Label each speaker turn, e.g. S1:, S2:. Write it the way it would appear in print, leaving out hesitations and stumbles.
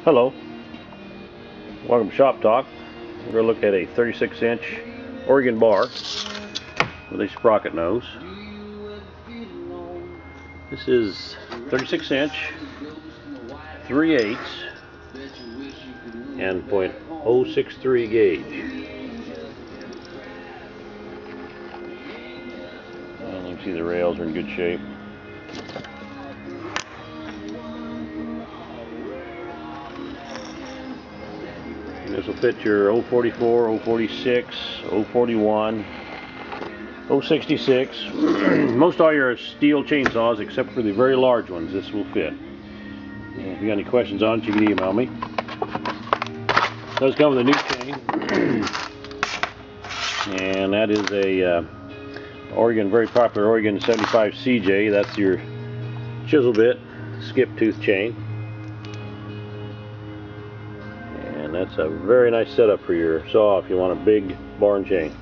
S1: Hello, welcome to Shop Talk. We're going to look at a 36-inch Oregon bar with a sprocket nose. This is 36-inch, 3/8 and .063 gauge. And you can see the rails are in good shape. This will fit your 044, 046, 041, 066. Most all your Stihl chainsaws, except for the very large ones, this will fit. And if you got any questions on it, you can email me. It does come with a new chain, and that is a Oregon, very popular Oregon 75 CJ. That's your chisel bit, skip tooth chain. And that's a very nice setup for your saw if you want a big barn chain.